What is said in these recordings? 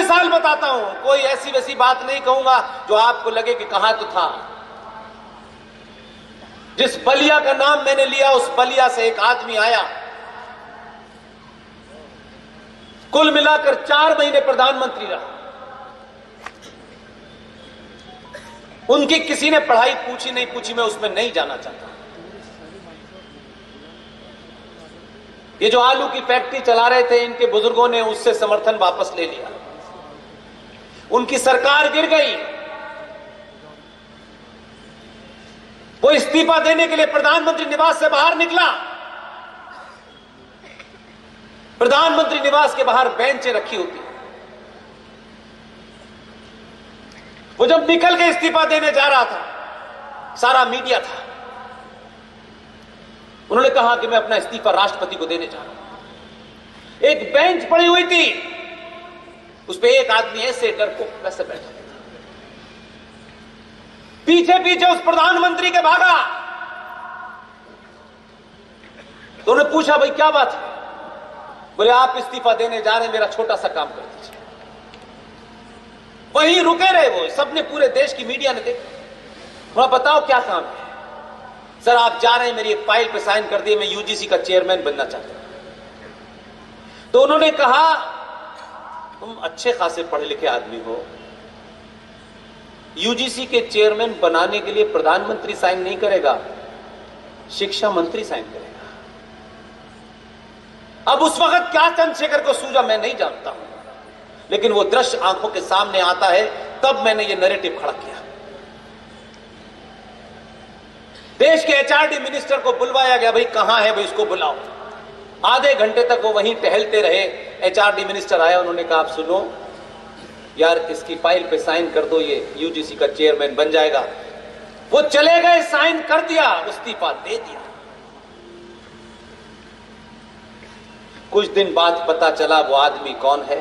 मिसाल बताता हूं, कोई ऐसी वैसी बात नहीं कहूंगा जो आपको लगे कि कहां तो था। जिस बलिया का नाम मैंने लिया, उस बलिया से एक आदमी आया, कुल मिलाकर 4 महीने प्रधानमंत्री रहा। उनकी किसी ने पढ़ाई पूछी नहीं पूछी, मैं उसमें नहीं जाना चाहता। ये जो आलू की फैक्ट्री चला रहे थे, इनके बुजुर्गों ने उससे समर्थन वापस ले लिया, उनकी सरकार गिर गई। वो इस्तीफा देने के लिए प्रधानमंत्री निवास से बाहर निकला। प्रधानमंत्री निवास के बाहर बेंचें रखी होती, वो जब निकल के इस्तीफा देने जा रहा था, सारा मीडिया था। उन्होंने कहा कि मैं अपना इस्तीफा राष्ट्रपति को देने जा रहा हूं। एक बेंच पड़ी हुई थी, उस पे एक आदमी ऐसे डरपोक वैसे बैठा था, पीछे पीछे उस प्रधानमंत्री के भागा। तो उन्होंने पूछा, भाई क्या बात है? बोले, आप इस्तीफा देने जा रहे हैं, मेरा छोटा सा काम कर दीजिए। वहीं रुके रहे वो, सबने, पूरे देश की मीडिया ने देखा। वहां बताओ क्या काम है? सर आप जा रहे हैं, मेरी एक फाइल पे साइन कर दिए, मैं यूजीसी का चेयरमैन बनना चाहता हूं। तो उन्होंने कहा, तुम अच्छे खासे पढ़े लिखे आदमी हो, यूजीसी के चेयरमैन बनाने के लिए प्रधानमंत्री साइन नहीं करेगा, शिक्षा मंत्री साइन करेगा। अब उस वक्त क्या चंद्रशेखर को सूझा मैं नहीं जानता हूं, लेकिन वो दृश्य आंखों के सामने आता है, तब मैंने ये नैरेटिव खड़ा किया। देश के एचआरडी मिनिस्टर को बुलवाया गया, भाई कहां है, भाई इसको बुलाओ। आधे घंटे तक वो वहीं टहलते रहे। एचआरडी मिनिस्टर आया, उन्होंने कहा, आप सुनो यार, इसकी फाइल पे साइन कर दो, ये यूजीसी का चेयरमैन बन जाएगा। वो चले गए, साइन कर दिया, इस्तीफा दे दिया। कुछ दिन बाद पता चला वो आदमी कौन है,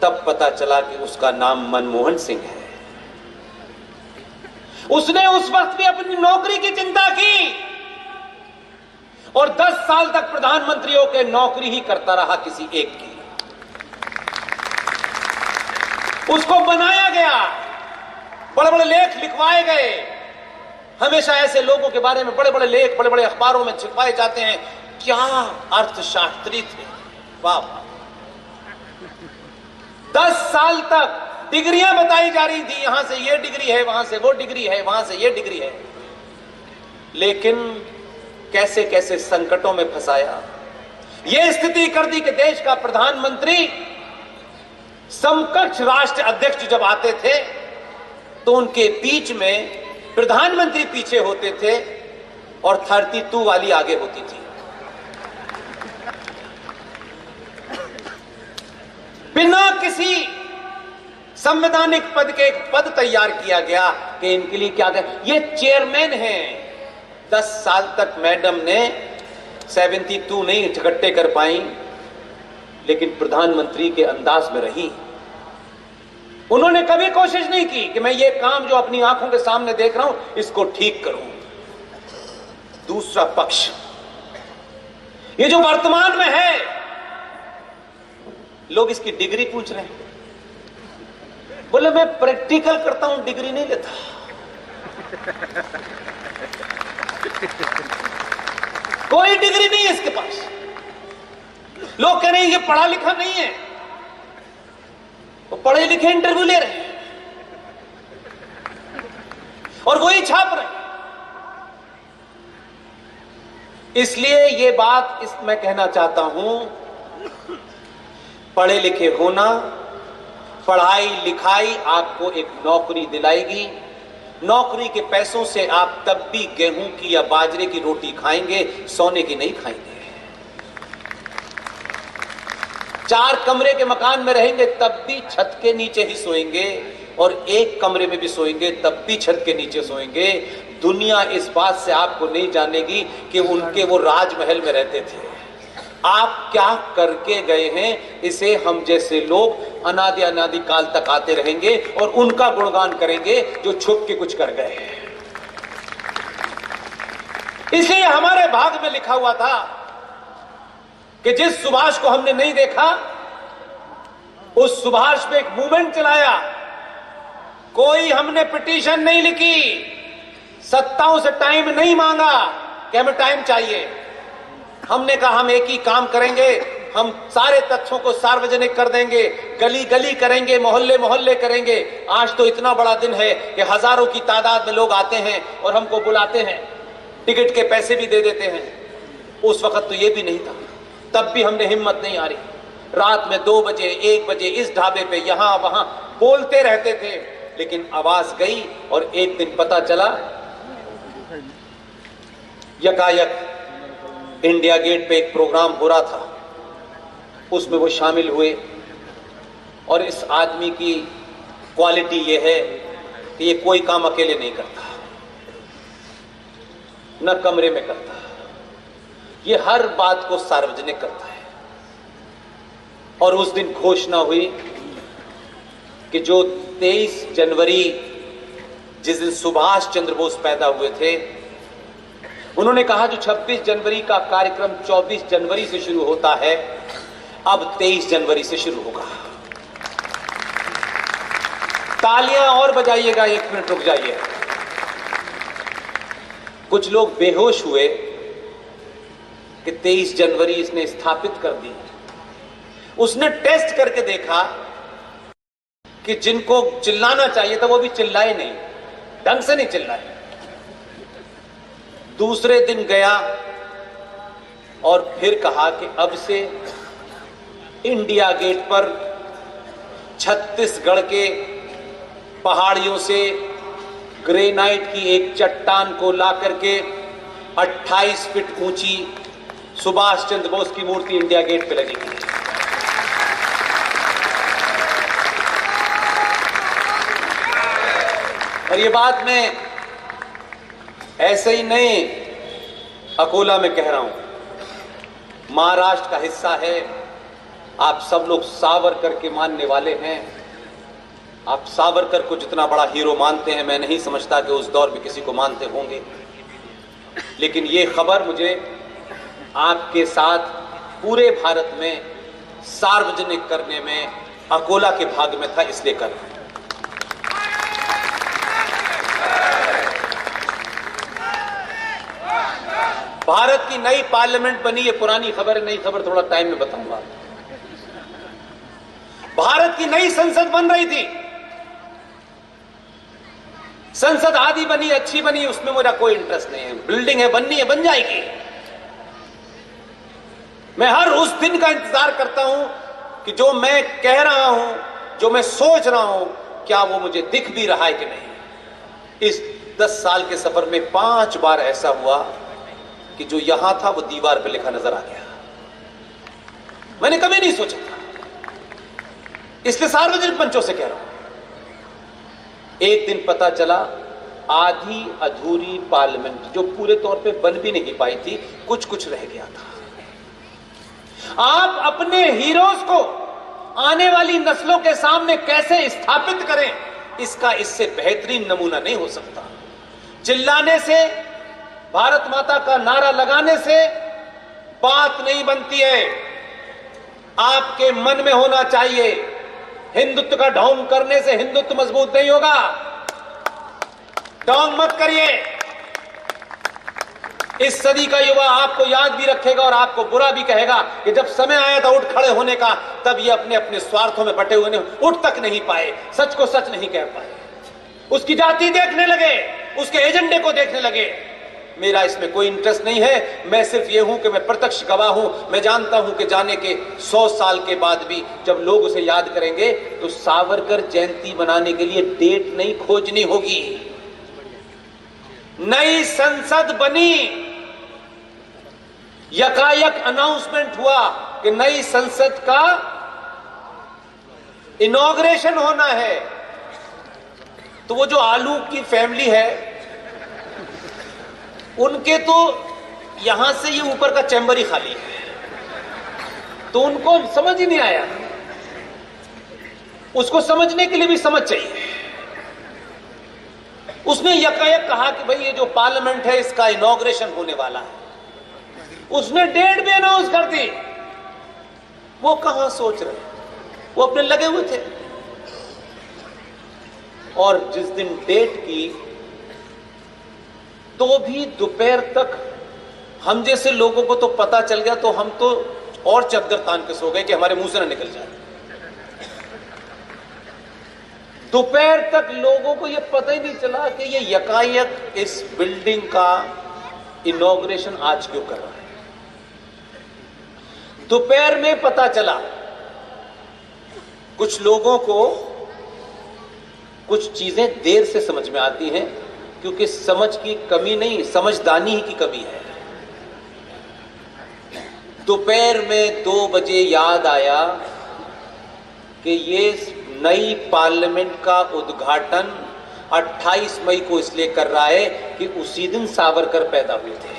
तब पता चला कि उसका नाम मनमोहन सिंह है। उसने उस वक्त भी अपनी नौकरी की चिंता की और 10 साल तक प्रधानमंत्रियों के नौकरी ही करता रहा किसी एक की। उसको बनाया गया, बड़े बड़े लेख लिखवाए गए। हमेशा ऐसे लोगों के बारे में बड़े बड़े लेख बड़े बड़े अखबारों में छपवाए जाते हैं। क्या अर्थशास्त्री थे, वाह। 10 साल तक डिग्रियां बताई जा रही थी, यहां से ये डिग्री है, वहां से वो डिग्री है, वहां से ये डिग्री है। लेकिन कैसे कैसे संकटों में फंसाया। यह स्थिति कर दी कि देश का प्रधानमंत्री, समकक्ष राष्ट्र अध्यक्ष जब आते थे तो उनके बीच में प्रधानमंत्री पीछे होते थे और 32 वाली आगे होती थी। बिना किसी संवैधानिक पद के एक पद तैयार किया गया कि इनके लिए क्या करें, ये चेयरमैन हैं। 10 साल तक मैडम ने 72 नहीं इकट्ठे कर पाई, लेकिन प्रधानमंत्री के अंदाज में रही। उन्होंने कभी कोशिश नहीं की कि मैं ये काम जो अपनी आंखों के सामने देख रहा हूं इसको ठीक करूं। दूसरा पक्ष, ये जो वर्तमान में है, लोग इसकी डिग्री पूछ रहे हैं। बोले मैं प्रैक्टिकल करता हूं, डिग्री नहीं लेता। कोई डिग्री नहीं है इसके पास। लोग कह रहे हैं ये पढ़ा लिखा नहीं है, वो पढ़े लिखे इंटरव्यू ले रहे हैं और वही छाप रहे हैं। इसलिए ये बात मैं कहना चाहता हूं, पढ़े लिखे होना, पढ़ाई लिखाई आपको एक नौकरी दिलाएगी। नौकरी के पैसों से आप तब भी गेहूं की या बाजरे की रोटी खाएंगे, सोने की नहीं खाएंगे। 4 कमरे के मकान में रहेंगे तब भी छत के नीचे ही सोएंगे, और 1 कमरे में भी सोएंगे तब भी छत के नीचे सोएंगे। दुनिया इस बात से आपको नहीं जानेगी कि उनके वो राजमहल में रहते थे। आप क्या करके गए हैं, इसे हम जैसे लोग अनादि अनादि काल तक आते रहेंगे और उनका गुणगान करेंगे जो छुप के कुछ कर गए। इसलिए हमारे भाग में लिखा हुआ था कि जिस सुभाष को हमने नहीं देखा उस सुभाष पे एक मूवमेंट चलाया। कोई हमने पिटीशन नहीं लिखी, सत्ताओं से टाइम नहीं मांगा कि हमें टाइम चाहिए। हमने कहा हम एक ही काम करेंगे, हम सारे तथ्यों को सार्वजनिक कर देंगे, गली गली करेंगे, मोहल्ले मोहल्ले करेंगे। आज तो इतना बड़ा दिन है कि हजारों की तादाद में लोग आते हैं और हमको बुलाते हैं, टिकट के पैसे भी दे देते हैं। उस वक्त तो ये भी नहीं था, तब भी हमने हिम्मत नहीं हारी। रात में 2 बजे 1 बजे इस ढाबे पे यहां वहां बोलते रहते थे, लेकिन आवाज गई। और एक दिन पता चला, यकायक इंडिया गेट पे एक प्रोग्राम हो रहा था, उसमें वो शामिल हुए। और इस आदमी की क्वालिटी ये है कि ये कोई काम अकेले नहीं करता, न कमरे में करता, ये हर बात को सार्वजनिक करता है। और उस दिन घोषणा हुई कि जो 23 जनवरी, जिस दिन सुभाष चंद्र बोस पैदा हुए थे, उन्होंने कहा जो 26 जनवरी का कार्यक्रम 24 जनवरी से शुरू होता है, अब 23 जनवरी से शुरू होगा। तालियां और बजाइएगा, 1 मिनट रुक जाइए। कुछ लोग बेहोश हुए कि 23 जनवरी इसने स्थापित कर दी। उसने टेस्ट करके देखा कि जिनको चिल्लाना चाहिए था वो भी चिल्लाए नहीं, ढंग से नहीं चिल्लाए। दूसरे दिन गया और फिर कहा कि अब से इंडिया गेट पर छत्तीसगढ़ के पहाड़ियों से ग्रेनाइट की एक चट्टान को ला करके 28 फीट ऊंची सुभाष चंद्र बोस की मूर्ति इंडिया गेट पे लगेगी। और ये बात मैं ऐसे ही नहीं अकोला में कह रहा हूं, महाराष्ट्र का हिस्सा है। आप सब लोग सावरकर के मानने वाले हैं। आप सावरकर को जितना बड़ा हीरो मानते हैं, मैं नहीं समझता कि उस दौर में किसी को मानते होंगे। लेकिन ये खबर मुझे आपके साथ पूरे भारत में सार्वजनिक करने में अकोला के भाग में था, इसलिए कर रहा हूं। भारत की नई पार्लियामेंट बनी, ये पुरानी खबर है, नई खबर थोड़ा टाइम में बताऊंगा। भारत की नई संसद बन रही थी, संसद आधी बनी, अच्छी बनी, उसमें मेरा कोई इंटरेस्ट नहीं है। बिल्डिंग है, बननी है, बन जाएगी। मैं हर उस दिन का इंतजार करता हूं कि जो मैं कह रहा हूं, जो मैं सोच रहा हूं, क्या वो मुझे दिख भी रहा है कि नहीं। इस 10 साल के सफर में 5 बार ऐसा हुआ कि जो यहां था वो दीवार पे लिखा नजर आ गया। मैंने कभी नहीं सोचा था, इसलिए सार्वजनिक मंचों से कह रहा हूं। एक दिन पता चला, आधी अधूरी पार्लियामेंट जो पूरे तौर पे बन भी नहीं पाई थी, कुछ कुछ रह गया था। आप अपने हीरोज को आने वाली नस्लों के सामने कैसे स्थापित करें, इसका इससे बेहतरीन नमूना नहीं हो सकता। चिल्लाने से, भारत माता का नारा लगाने से बात नहीं बनती है। आपके मन में होना चाहिए। हिंदुत्व का ढोंग करने से हिंदुत्व मजबूत नहीं होगा। ढोंग मत करिए। इस सदी का युवा आपको याद भी रखेगा और आपको बुरा भी कहेगा कि जब समय आया था उठ खड़े होने का, तब ये अपने अपने स्वार्थों में बटे हुए उठ तक नहीं पाए, सच को सच नहीं कह पाए। उसकी जाति देखने लगे, उसके एजेंडे को देखने लगे। मेरा इसमें कोई इंटरेस्ट नहीं है। मैं सिर्फ ये हूं कि मैं प्रत्यक्ष गवाह हूं। मैं जानता हूं कि जाने के 100 साल के बाद भी जब लोग उसे याद करेंगे तो सावरकर जयंती मनाने के लिए डेट नहीं खोजनी होगी। नई संसद बनी, यकायक अनाउंसमेंट हुआ कि नई संसद का इनॉग्रेशन होना है। तो वो जो आलू की फैमिली है, उनके तो यहां से ये ऊपर का चैम्बर ही खाली है, तो उनको समझ ही नहीं आया। उसको समझने के लिए भी समझ चाहिए। उसने यकायक कहा कि भाई ये जो पार्लियामेंट है इसका इनॉग्रेशन होने वाला है। उसने डेट भी अनाउंस कर दी। वो कहां सोच रहे, वो अपने लगे हुए थे। और जिस दिन डेट की तो भी दोपहर तक हम जैसे लोगों को तो पता चल गया, तो हम तो और चद्दर तान के सो गए कि हमारे मुंह से ना निकल जाए। दोपहर तक लोगों को यह पता ही नहीं चला कि ये यकायक इस बिल्डिंग का इनॉग्रेशन आज क्यों कर रहा है। दोपहर में पता चला। कुछ लोगों को कुछ चीजें देर से समझ में आती हैं, क्योंकि समझ की कमी नहीं, समझदानी ही की कमी है। दोपहर में 2 बजे याद आया कि ये नई पार्लियामेंट का उद्घाटन 28 मई को इसलिए कर रहा है कि उसी दिन सावरकर पैदा हुए थे।